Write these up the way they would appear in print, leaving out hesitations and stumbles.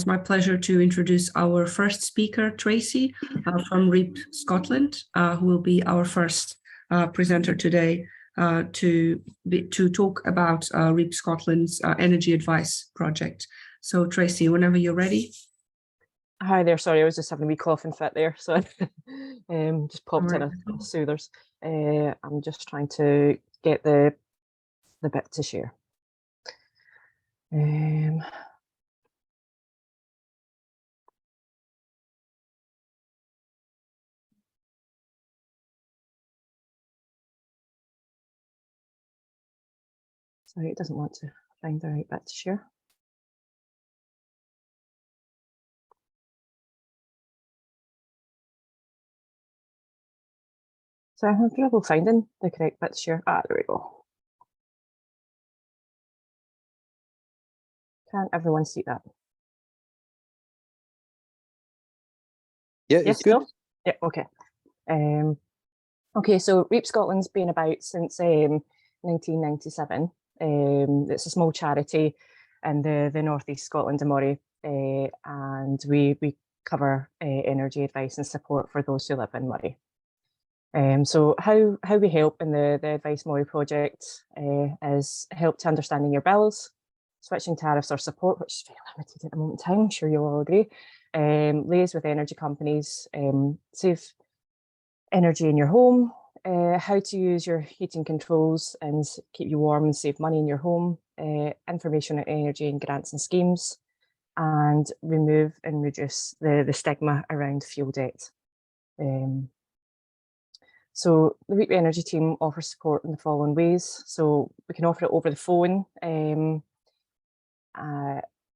It's my pleasure to introduce our first speaker, Tracy, from REAP Scotland, who will be our first presenter today to talk about REAP Scotland's energy advice project. So Tracy, whenever you're ready. Hi there, sorry, I was just having a wee coughing fit there, so just popped in a soothers. I'm just trying to get the bit to share. Sorry, it doesn't want to find the right bit to share. So I have trouble finding the correct bit to share. Ah, there we go. Can everyone see that? Yeah, it's good. Yeah, okay. Okay, so REAP Scotland's been about since 1997. It's a small charity in the North East Scotland and Moray, and we cover energy advice and support for those who live in Moray. So how we help in the Advice Moray project is help to understanding your bills, switching tariffs or support, which is very limited at the moment in time, I'm sure you'll all agree, liaise with energy companies, save energy in your home, how to use your heating controls and keep you warm and save money in your home, information on energy and grants and schemes, and remove and reduce the stigma around fuel debt. So the REAP Energy team offers support in the following ways. So we can offer it over the phone and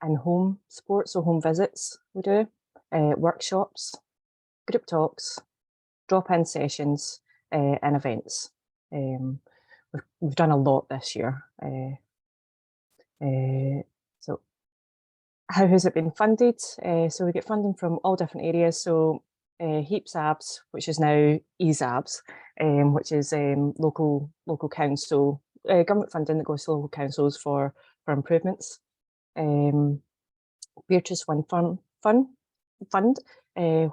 home support, so home visits we do, workshops, group talks, drop-in sessions and events. We've done a lot this year. So how has it been funded? So we get funding from all different areas. So HEAPSABS, which is now ESABS, which is local council government funding that goes to local councils for improvements. Beatrice Wind Fund,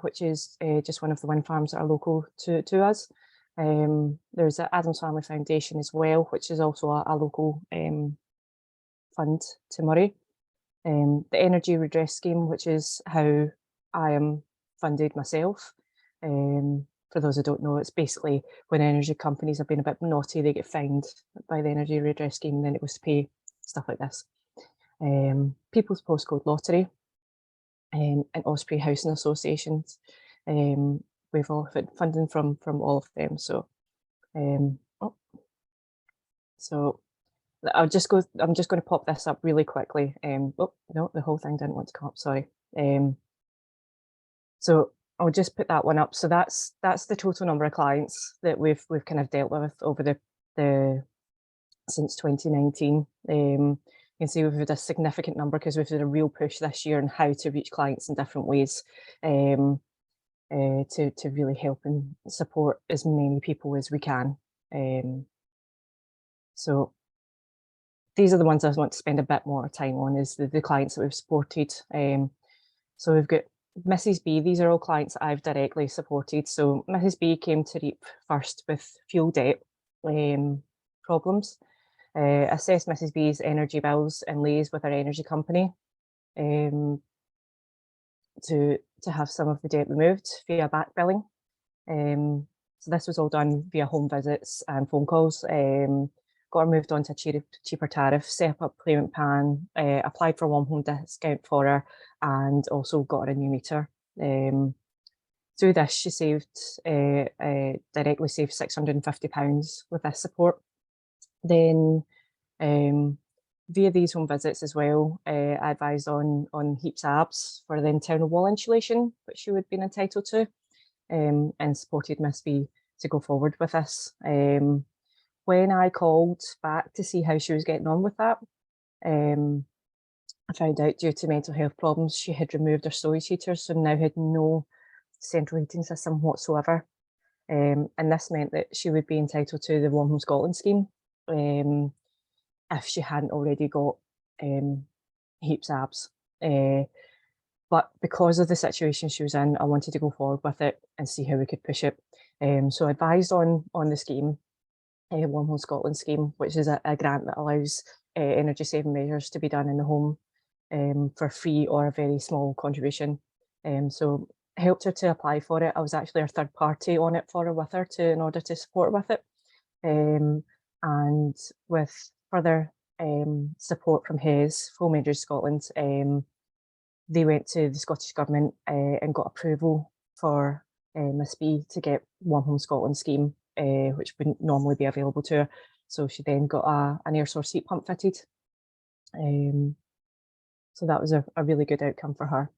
which is just one of the wind farms that are local to us. There's the Adams Family Foundation as well, which is also a local fund to Moray. The Energy Redress Scheme, which is how I am funded myself. For those who don't know, it's basically when energy companies have been a bit naughty, they get fined by the Energy Redress Scheme, and then it goes to pay stuff like this. People's Postcode Lottery, and Osprey Housing Associations. We've offered funding from all of them. So, so I'm just going to pop this up really quickly. Oh no, the whole thing didn't want to come up. Sorry. So I'll just put that one up. So that's the total number of clients that we've kind of dealt with over the since 2019. You can see we've had a significant number because we've had a real push this year on how to reach clients in different ways to really help and support as many people as we can. So these are the ones I want to spend a bit more time on, is the clients that we've supported. So we've got Mrs. B. These are all clients that I've directly supported. So Mrs. B came to REAP first with fuel debt problems. Assess Mrs. B's energy bills and liaise with our energy company to have some of the debt removed via back billing. So this was all done via home visits and phone calls. Got her moved on to a cheaper tariff, set up a payment plan, applied for one home discount for her, and also got her a new meter. Through this, she directly saved £650 with this support. Then via these home visits as well, I advised on HEAPSABS for the internal wall insulation, which she would have been entitled to, and supported Miss B to go forward with this. When I called back to see how she was getting on with that, I found out due to mental health problems, she had removed her storage heaters, so now had no central heating system whatsoever. And this meant that she would be entitled to the Warm Home Scotland scheme if she hadn't already got HEAPSABS. but because of the situation she was in, I wanted to go forward with it and see how we could push it. So I advised on the scheme, Warm Home Scotland scheme, which is a grant that allows energy saving measures to be done in the home for free or a very small contribution. So I helped her to apply for it. I was actually her third party on it for her with her in order to support her with it. And with further support from Home Energy Scotland, they went to the Scottish Government and got approval for Miss B to get Warm Home Scotland scheme, which wouldn't normally be available to her. So she then got an air source heat pump fitted. So that was a really good outcome for her.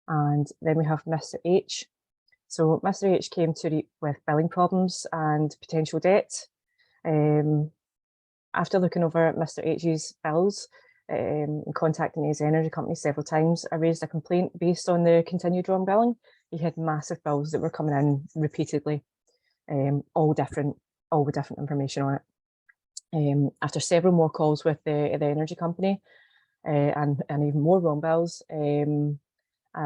And then we have Mr. H. So Mr. H came to REAP with billing problems and potential debt. After looking over Mr. H's bills and contacting his energy company several times, I raised a complaint based on the continued wrong billing. He had massive bills that were coming in repeatedly, all with different information on it. After several more calls with the energy company and even more wrong bills, I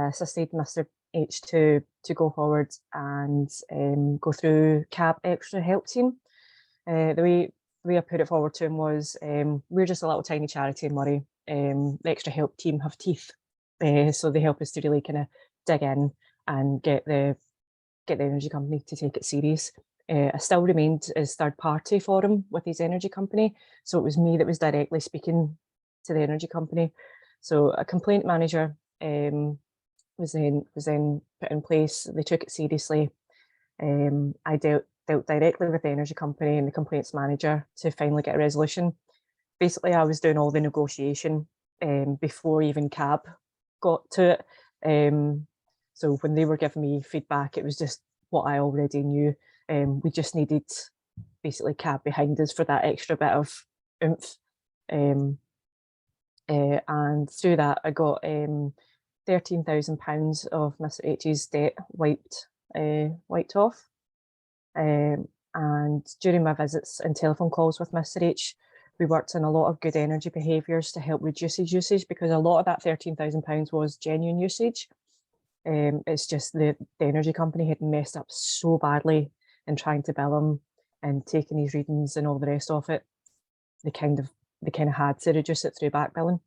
assisted Mr. H to go forward and go through CAB Extra Help Team. The way I put it forward to him was, we're just a little tiny charity in Moray. The Extra Help Team have teeth, so they help us to really kind of dig in and get the energy company to take it serious. I still remained as third party for him with his energy company, so it was me that was directly speaking to the energy company. So a complaint manager was then put in place. They took it seriously. I dealt directly with the energy company and the complaints manager to finally get a resolution. Basically, I was doing all the negotiation before even CAB got to it. So when they were giving me feedback, it was just what I already knew. We just needed basically CAB behind us for that extra bit of oomph. And through that, I got £13,000 of Mr. H's debt wiped off. And during my visits and telephone calls with Mr. H, we worked on a lot of good energy behaviours to help reduce his usage, because a lot of that £13,000 was genuine usage. It's just the energy company had messed up so badly in trying to bill him and taking his readings and all the rest of it. They kind of had to reduce it through back billing.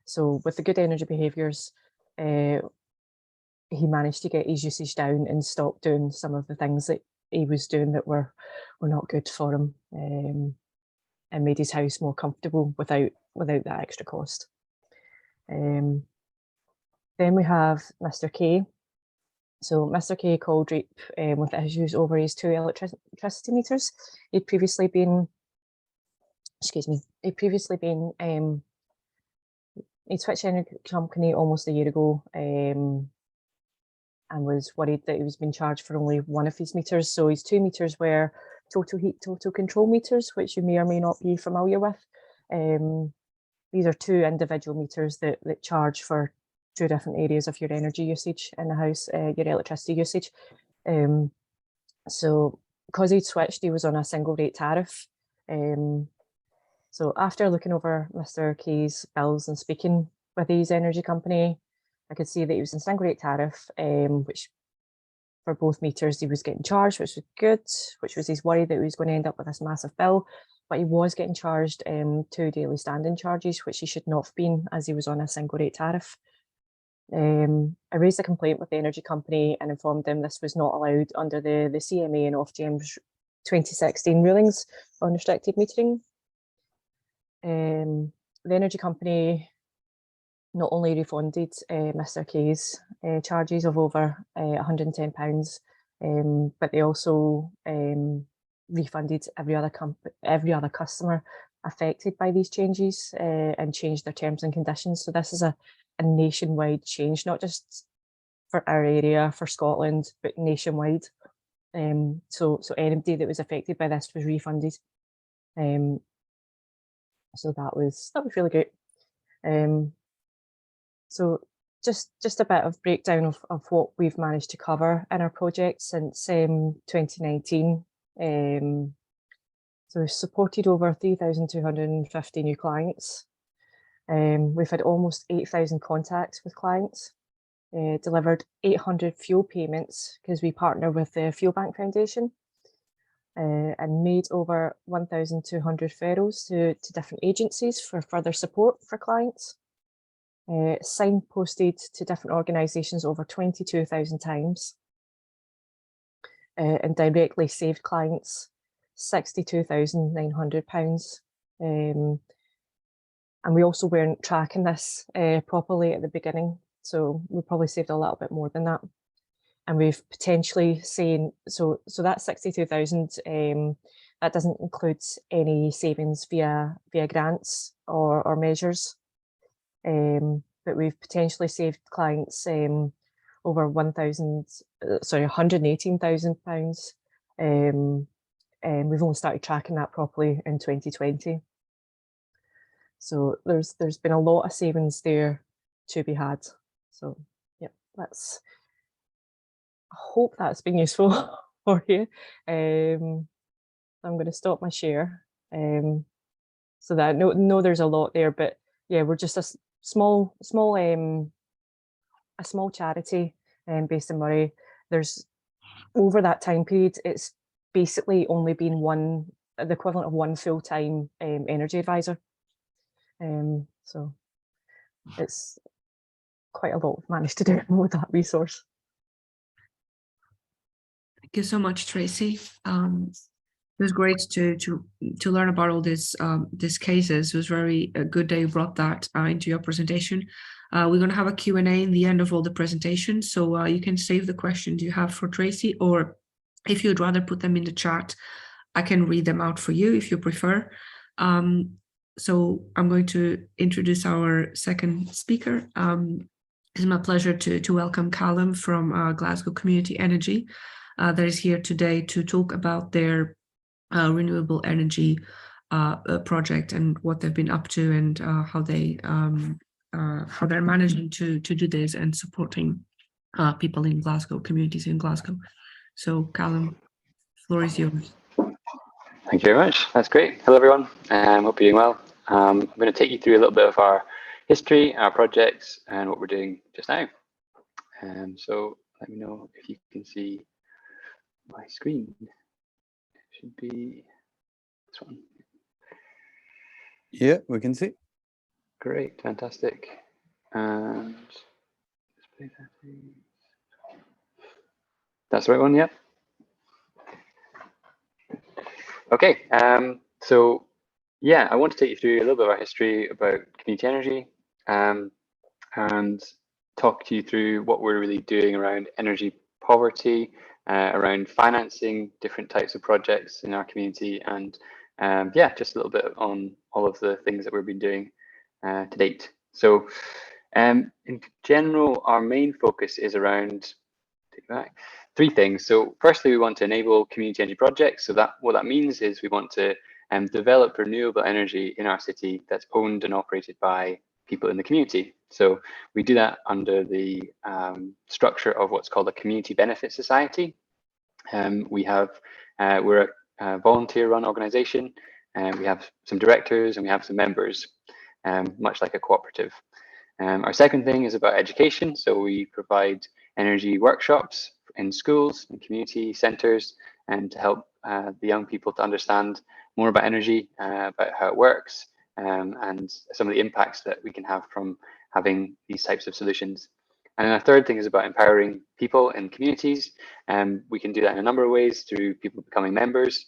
So with the good energy behaviours, he managed to get his usage down and stop doing some of the things that he was doing that were not good for him, and made his house more comfortable without that extra cost. Then we have Mr. K. So Mr. K called REAP with issues over his 2 electricity meters. He'd previously been, he'd switched energy company almost a year ago, and was worried that he was being charged for only one of his meters. So his 2 meters were total heat, total control meters, which you may or may not be familiar with. These are 2 individual meters that charge for 2 different areas of your energy usage in the house, your electricity usage. So because he'd switched, he was on a single rate tariff. So after looking over Mr. K's bills and speaking with his energy company, I could see that he was in single rate tariff, which for both meters he was getting charged, which was good, which was his worry that he was going to end up with this massive bill. But he was getting charged 2 daily standing charges, which he should not have been, as he was on a single rate tariff. I raised a complaint with the energy company and informed them this was not allowed under the CMA and Ofgem's 2016 rulings on restricted metering. The energy company not only refunded Mr. K's charges of over £110, but they also refunded every other customer affected by these changes and changed their terms and conditions. So this is a nationwide change, not just for our area, for Scotland, but nationwide. So anybody that was affected by this was refunded. So that was really great. So just a bit of breakdown of what we've managed to cover in our project since 2019. So we've supported over 3,250 new clients. We've had almost 8,000 contacts with clients, delivered 800 fuel payments because we partner with the Fuel Bank Foundation, and made over 1,200 referrals to different agencies for further support for clients. Signposted to different organisations over 22,000 times, and directly saved clients £62,900. And we also weren't tracking this properly at the beginning, so we probably saved a little bit more than that. And we've potentially seen, so that 62,000, that doesn't include any savings via grants or measures. But we've potentially saved clients over £118,000. And we've only started tracking that properly in 2020. So there's been a lot of savings there to be had. So yeah, I hope that's been useful for you. I'm going to stop my share. So that no, there's a lot there, but yeah, we're just a small charity based in Moray. There's, over that time period, it's basically only been the equivalent of one full-time energy advisor. So it's quite a lot we've managed to do with that resource. Thank you so much, Tracy. It was great to learn about all these cases. It was very good that you brought that into your presentation. We're going to have a Q&A in the end of all the presentations, so you can save the questions you have for Tracy, or if you'd rather put them in the chat, I can read them out for you if you prefer. So I'm going to introduce our second speaker. It's my pleasure to welcome Callum from Glasgow Community Energy that is here today to talk about their renewable energy project and what they've been up to, and how they're managing to do this and supporting people in Glasgow, communities in Glasgow. So Callum, the floor is yours. Thank you very much. That's great. Hello, everyone. Hope you're doing well. I'm going to take you through a little bit of our history, our projects, and what we're doing just now. So let me know if you can see my screen. It should be this one. Yeah, we can see. Great, fantastic. And that's the right one, yeah. Okay, so yeah, I want to take you through a little bit of our history about community energy, and talk to you through what we're really doing around energy poverty, around financing different types of projects in our community, and yeah, just a little bit on all of the things that we've been doing to date. So in general, our main focus is around three things. So firstly, we want to enable community energy projects. So what that means is we want to develop renewable energy in our city that's owned and operated by people in the community. So we do that under the structure of what's called a community benefit society. We're a volunteer-run organisation, and we have some directors and we have some members, much like a cooperative. Our second thing is about education. So we provide energy workshops in schools and community centres, and to help the young people to understand more about energy, about how it works, and some of the impacts that we can have from having these types of solutions. And then our third thing is about empowering people in communities. We can do that in a number of ways, through people becoming members,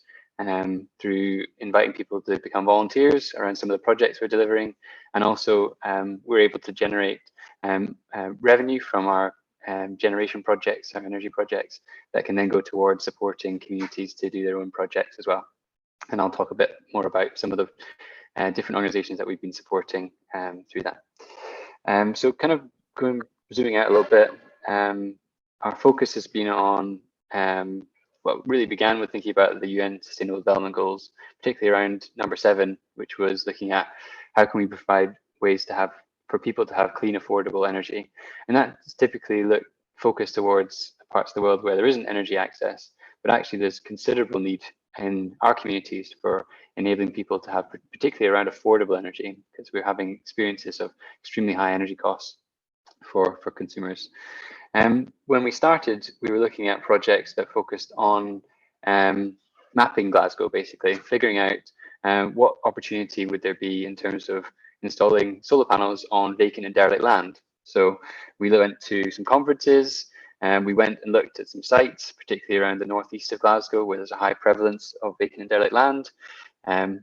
through inviting people to become volunteers around some of the projects we're delivering. And also we're able to generate revenue from our generation projects, our energy projects, that can then go towards supporting communities to do their own projects as well. And I'll talk a bit more about some of the different organizations that we've been supporting through that. So kind of zooming out a little bit, our focus has been on what really began with thinking about the UN Sustainable Development Goals, particularly around number 7, which was looking at how can we provide ways for people to have clean, affordable energy. And that's typically focused towards parts of the world where there isn't energy access, but actually there's considerable need in our communities for enabling people to have, particularly around affordable energy, because we're having experiences of extremely high energy costs for consumers. When we started, we were looking at projects that focused on mapping Glasgow, basically figuring out what opportunity would there be in terms of installing solar panels on vacant and derelict land. So we went to some conferences, and we went and looked at some sites, particularly around the northeast of Glasgow, where there's a high prevalence of vacant and derelict land.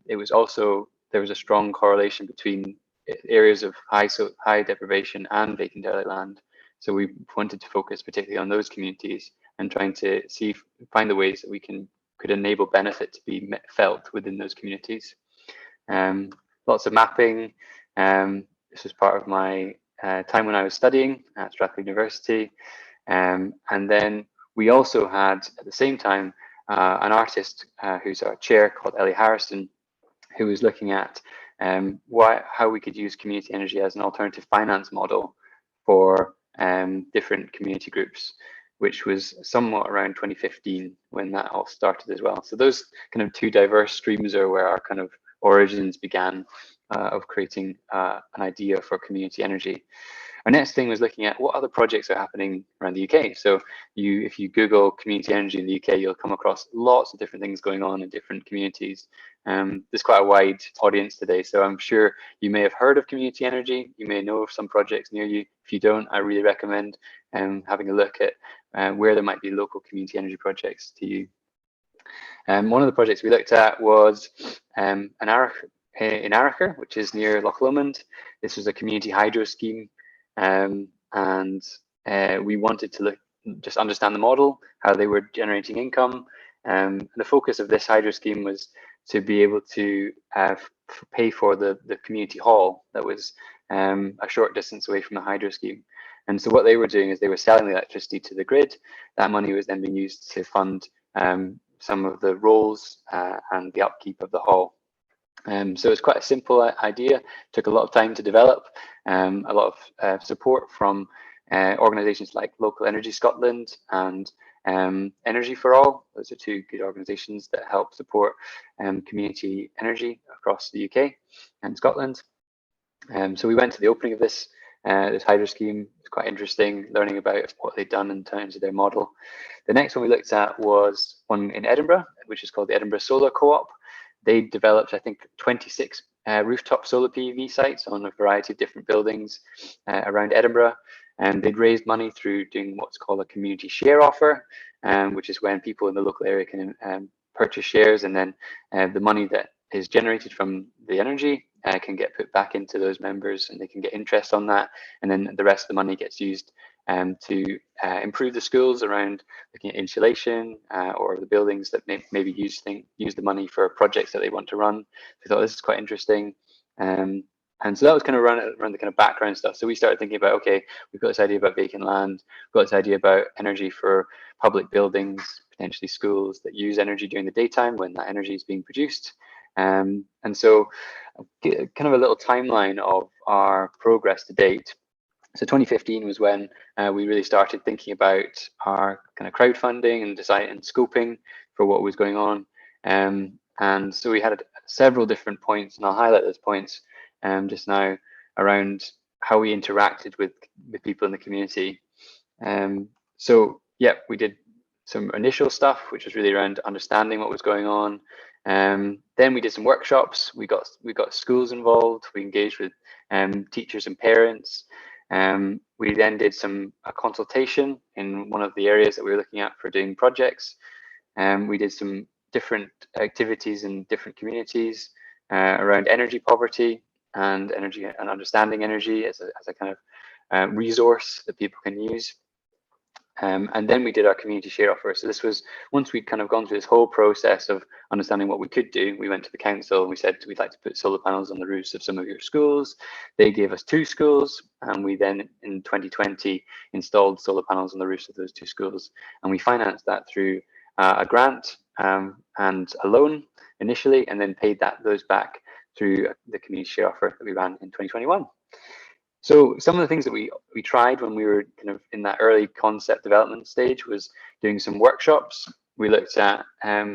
It was also, there was a strong correlation between areas of high deprivation and vacant derelict land. So we wanted to focus particularly on those communities and trying to find the ways that we could enable benefit to be felt within those communities. Lots of mapping. This was part of my time when I was studying at Strathclyde University. And then we also had, at the same time, an artist who's our chair called Ellie Harrison, who was looking at how we could use community energy as an alternative finance model for different community groups, which was somewhat around 2015 when that all started as well. So those kind of two diverse streams are where our kind of origins began of creating an idea for community energy. Our next thing was looking at what other projects are happening around the UK. So if you Google community energy in the UK, you'll come across lots of different things going on in different communities. There's quite a wide audience today, so I'm sure you may have heard of community energy. You may know of some projects near you. If you don't, I really recommend having a look at where there might be local community energy projects to you. One of the projects we looked at was in Aracher, which is near Loch Lomond. This was a community hydro scheme. And we wanted to just understand the model, how they were generating income. And the focus of this hydro scheme was to be able to pay for the community hall that was a short distance away from the hydro scheme. And so what they were doing is they were selling the electricity to the grid. That money was then being used to fund some of the roles and the upkeep of the hall. So it's quite a simple idea, took a lot of time to develop, a lot of support from organisations like Local Energy Scotland and Energy for All. Those are two good organisations that help support community energy across the UK and Scotland. So we went to the opening of this hydro scheme. It's quite interesting learning about what they've done in terms of their model. The next one we looked at was one in Edinburgh, which is called the Edinburgh Solar Co-op. They developed, I think, 26 rooftop solar PV sites on a variety of different buildings around Edinburgh. And they'd raised money through doing what's called a community share offer, which is when people in the local area can purchase shares, and then the money that is generated from the energy can get put back into those members, and they can get interest on that. And then the rest of the money gets used to improve the schools around looking at insulation or the buildings that maybe use the money for projects that they want to run. So I thought this is quite interesting. And so that was kind of around the kind of background stuff. So we started thinking about, okay, we've got this idea about vacant land, we've got this idea about energy for public buildings, potentially schools that use energy during the daytime when that energy is being produced. And so kind of a little timeline of our progress to date. So 2015 was when we really started thinking about our kind of crowdfunding and design and scoping for what was going on. And so we had several different points, and I'll highlight those points just now around how we interacted with people in the community. So yeah, we did some initial stuff, which was really around understanding what was going on. Then we did some workshops. We got schools involved. We engaged with teachers and parents. We then did a consultation in one of the areas that we were looking at for doing projects. We did some different activities in different communities around energy poverty and energy and understanding energy as a kind of resource that people can use. And then we did our community share offer. So this was, once we'd kind of gone through this whole process of understanding what we could do, we went to the council and we said, we'd like to put solar panels on the roofs of some of your schools. They gave us 2 schools, and we then in 2020 installed solar panels on the roofs of those 2 schools. And we financed that through a grant and a loan initially, and then paid those back through the community share offer that we ran in 2021. So some of the things that we tried when we were kind of in that early concept development stage was doing some workshops. we looked at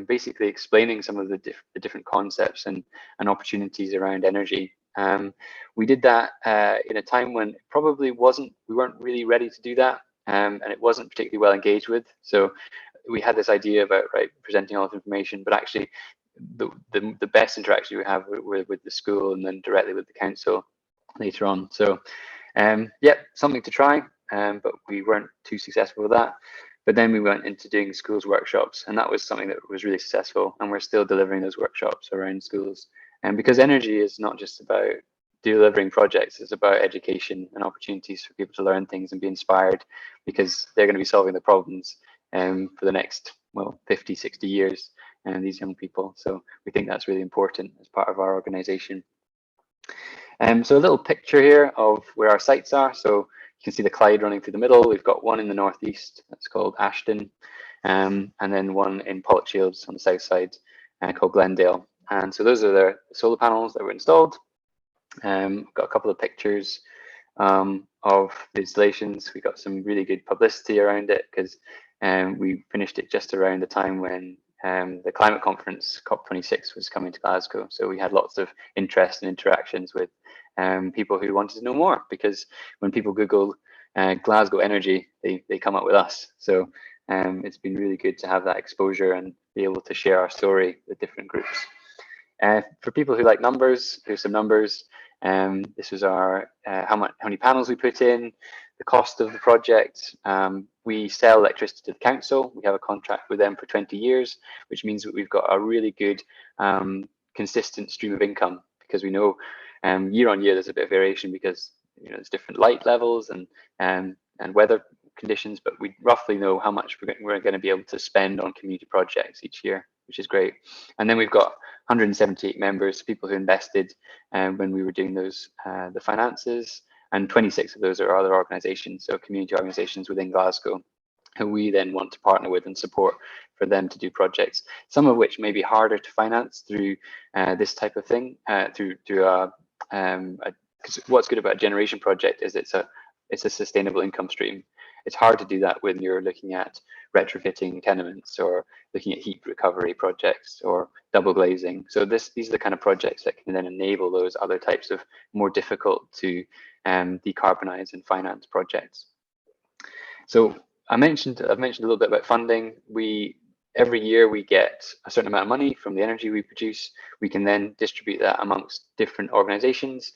basically explaining some of the different concepts and opportunities around energy. We did that in a time when it probably we weren't really ready to do that, and it wasn't particularly well engaged with. So we had this idea about presenting all this information, but actually the best interaction we have with the school and then directly with the council later on. So yeah, something to try, but we weren't too successful with that. But then we went into doing schools workshops, and that was something that was really successful, and we're still delivering those workshops around schools. And because energy is not just about delivering projects, it's about education and opportunities for people to learn things and be inspired, because they're going to be solving the problems for the next 50, 60 years, and these young people. So we think that's really important as part of our organization. So a little picture here of where our sites are. So you can see the Clyde running through the middle. We've got one in the northeast that's called Ashton, and then one in Pollokshields on the south side called Glendale. And so those are the solar panels that were installed. Got a couple of pictures of the installations. We got some really good publicity around it because we finished it just around the time when the climate conference COP26 was coming to Glasgow. So we had lots of interest and interactions with people who wanted to know more, because when people Google Glasgow Energy, they come up with us. So it's been really good to have that exposure and be able to share our story with different groups. For people who like numbers, here's some numbers. This was our how many panels we put in, the cost of the project. We sell electricity to the council. We have a contract with them for 20 years, which means that we've got a really good consistent stream of income, because we know year on year there's a bit of variation because there's different light levels and weather conditions, but we roughly know how much we're going to be able to spend on community projects each year, which is great. And then we've got 178 members, people who invested when we were doing those the finances, and 26 of those are other organisations, so community organisations within Glasgow, who we then want to partner with and support for them to do projects, some of which may be harder to finance through this type of thing, because what's good about a generation project is it's a sustainable income stream. It's hard to do that when you're looking at retrofitting tenements or looking at heat recovery projects or double glazing. So these are the kind of projects that can then enable those other types of more difficult to decarbonize and finance projects. So I've mentioned a little bit about funding. Every year we get a certain amount of money from the energy we produce. We can then distribute that amongst different organizations.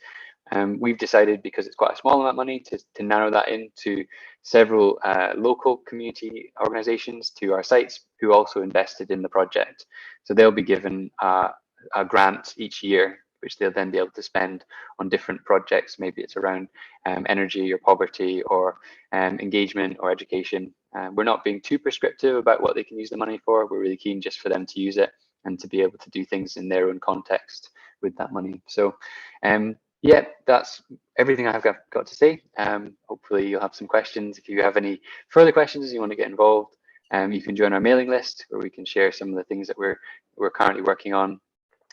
We've decided, because it's quite a small amount of money, to narrow that into several local community organizations to our sites who also invested in the project. So they'll be given a grant each year, which they'll then be able to spend on different projects. Maybe it's around energy or poverty or engagement or education. We're not being too prescriptive about what they can use the money for. We're really keen just for them to use it and to be able to do things in their own context with that money. So yeah, that's everything I've got to say. Hopefully you'll have some questions. If you have any further questions and you want to get involved, you can join our mailing list, where we can share some of the things that we're currently working on.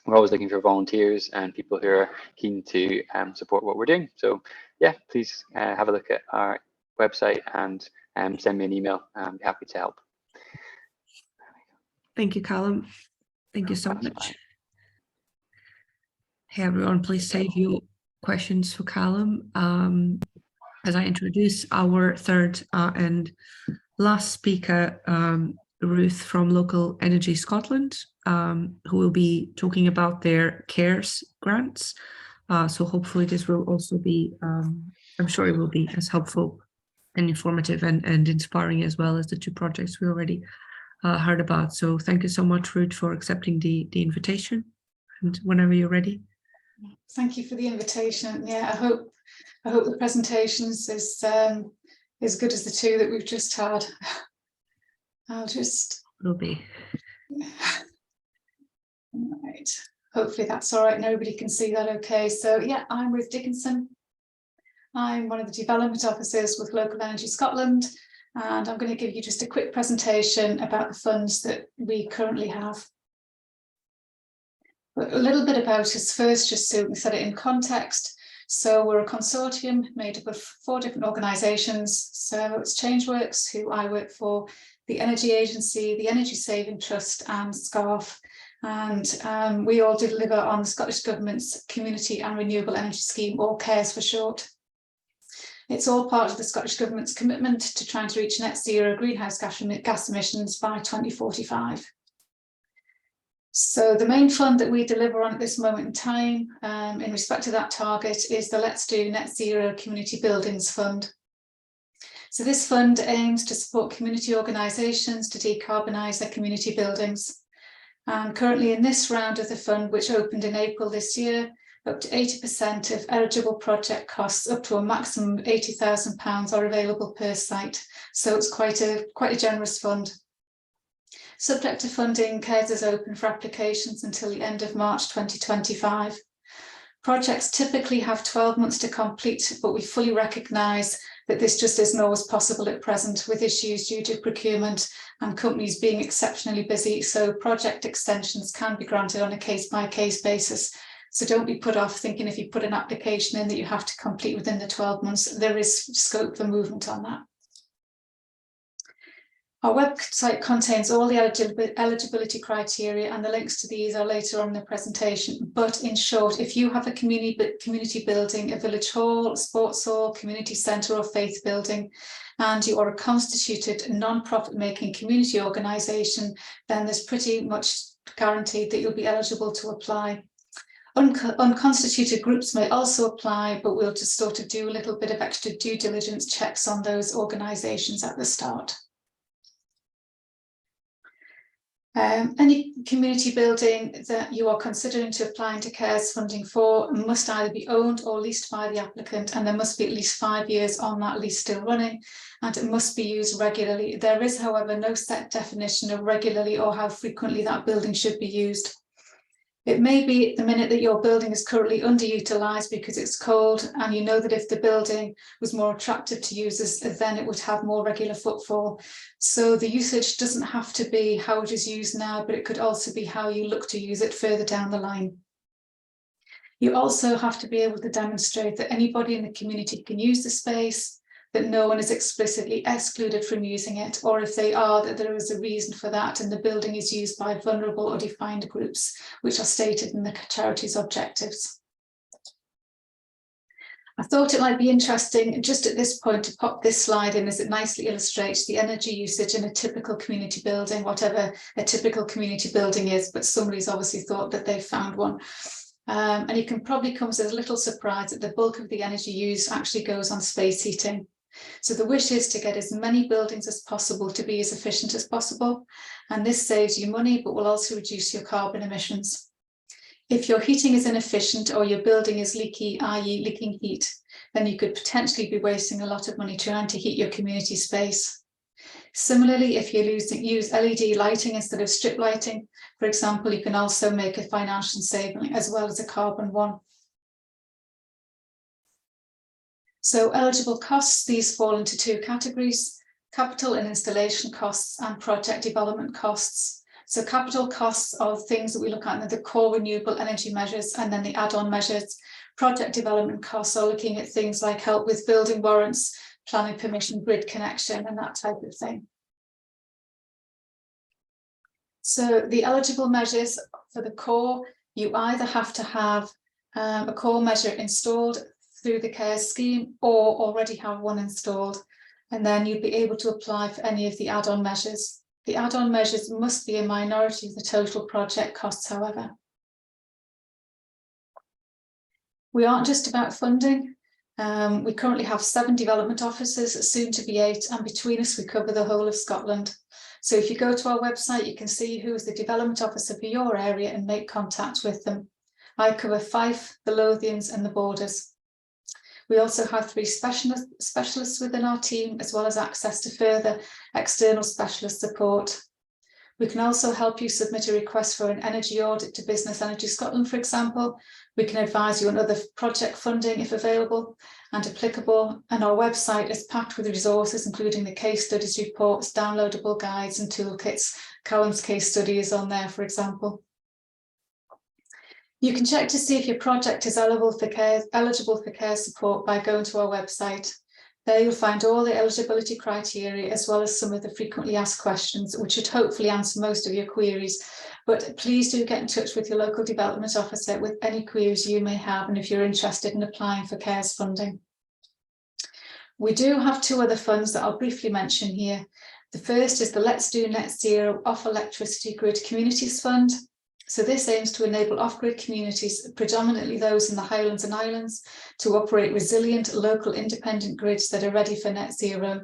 We're always looking for volunteers and people who are keen to support what we're doing. So yeah, please have a look at our website and send me an email. I'm happy to help. Thank you, Callum. Thank you so much. Hey everyone, please save your questions for Callum as I introduce our third and last speaker, Ruth from Local Energy Scotland, who will be talking about their CARES grants. So hopefully this will also be, I'm sure it will be as helpful and informative and inspiring as well as the two projects we already heard about. So thank you so much, Ruth, for accepting the invitation, and whenever you're ready. Thank you for the invitation. Yeah, I hope the presentations is as good as the two that we've just had. Will be. Right. Hopefully that's all right. Nobody can see that okay. So yeah, I'm Ruth Dickinson. I'm one of the development officers with Local Energy Scotland, and I'm going to give you just a quick presentation about the funds that we currently have. A little bit about us first, just so we can set it in context. So we're a consortium made up of 4 different organisations. So it's Changeworks, who I work for, the Energy Agency, the Energy Saving Trust and SCARF. And we all deliver on the Scottish Government's Community and Renewable Energy Scheme, or CARES for short. It's all part of the Scottish Government's commitment to trying to reach net zero greenhouse gas emissions by 2045. So the main fund that we deliver on at this moment in time, in respect to that target, is the Let's Do Net Zero Community Buildings Fund. So this fund aims to support community organisations to decarbonise their community buildings. And currently in this round of the fund, which opened in April this year, up to 80% of eligible project costs up to a maximum of £80,000 are available per site. So it's quite a generous fund. Subject to funding, CARES is open for applications until the end of March 2025. Projects typically have 12 months to complete, but we fully recognise that this just isn't always possible at present, with issues due to procurement and companies being exceptionally busy. So project extensions can be granted on a case-by-case basis. So don't be put off thinking if you put an application in that you have to complete within the 12 months. There is scope for movement on that. Our website contains all the eligibility criteria, and the links to these are later on in the presentation. But in short, if you have a community building, a village hall, sports hall, community centre or faith building, and you are a constituted non-profit making community organisation, then there's pretty much guaranteed that you'll be eligible to apply. Unconstituted groups may also apply, but we'll just sort of do a little bit of extra due diligence checks on those organisations at the start. Any community building that you are considering to apply into CARES funding for must either be owned or leased by the applicant, and there must be at least 5 years on that lease still running, and it must be used regularly. There is, however, no set definition of regularly or how frequently that building should be used. It may be at the minute that your building is currently underutilised because it's cold, and you know that if the building was more attractive to users, then it would have more regular footfall. So the usage doesn't have to be how it is used now, but it could also be how you look to use it further down the line. You also have to be able to demonstrate that anybody in the community can use the space, that no one is explicitly excluded from using it, or if they are, that there is a reason for that and the building is used by vulnerable or defined groups, which are stated in the charity's objectives. I thought it might be interesting just at this point to pop this slide in, as it nicely illustrates the energy usage in a typical community building, whatever a typical community building is, but somebody's obviously thought that they've found one. And you can probably come as a little surprise that the bulk of the energy used actually goes on space heating. So the wish is to get as many buildings as possible to be as efficient as possible, and this saves you money but will also reduce your carbon emissions. If your heating is inefficient or your building is leaky, i.e. leaking heat, then you could potentially be wasting a lot of money trying to heat your community space. Similarly, if you use LED lighting instead of strip lighting, for example, you can also make a financial saving as well as a carbon one. So eligible costs, these fall into 2 categories: capital and installation costs and project development costs. So capital costs are things that we look at in the core renewable energy measures and then the add-on measures. Project development costs are looking at things like help with building warrants, planning permission, grid connection and that type of thing. So the eligible measures for the core, you either have to have a core measure installed through the CARES scheme or already have one installed, and then you'd be able to apply for any of the add-on measures. The add-on measures must be a minority of the total project costs, however. We aren't just about funding. We currently have 7 development officers, soon to be 8, and between us we cover the whole of Scotland. So if you go to our website, you can see who is the development officer for your area and make contact with them. I cover Fife, the Lothians and the Borders. We also have 3 specialists within our team, as well as access to further external specialist support. We can also help you submit a request for an energy audit to Business Energy Scotland, for example. We can advise you on other project funding if available and applicable. And our website is packed with resources, including the case studies reports, downloadable guides and toolkits. Cohen's case study is on there, for example. You can check to see if your project is eligible for care support by going to our website. There you'll find all the eligibility criteria as well as some of the frequently asked questions, which should hopefully answer most of your queries. But please do get in touch with your local development officer with any queries you may have and if you're interested in applying for CARES funding. We do have two other funds that I'll briefly mention here. The first is the Let's Do Net Zero Off Electricity Grid Communities Fund. So this aims to enable off-grid communities, predominantly those in the Highlands and Islands, to operate resilient local independent grids that are ready for net zero.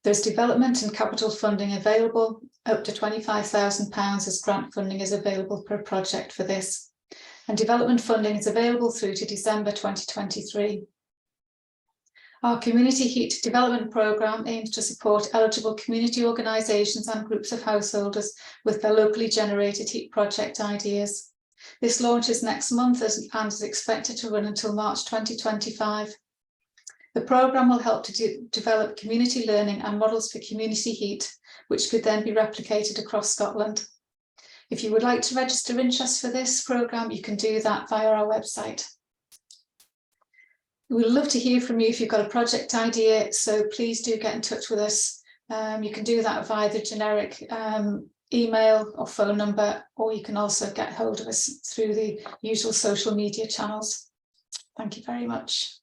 There's development and capital funding available, up to £25,000 as grant funding is available per project for this. And development funding is available through to December 2023. Our Community Heat Development Programme aims to support eligible community organisations and groups of householders with their locally generated heat project ideas. This launches next month and is expected to run until March 2025. The programme will help to develop community learning and models for community heat, which could then be replicated across Scotland. If you would like to register interest for this programme, you can do that via our website. We'd love to hear from you if you've got a project idea, so please do get in touch with us. You can do that via the generic email or phone number, or you can also get hold of us through the usual social media channels. Thank you very much.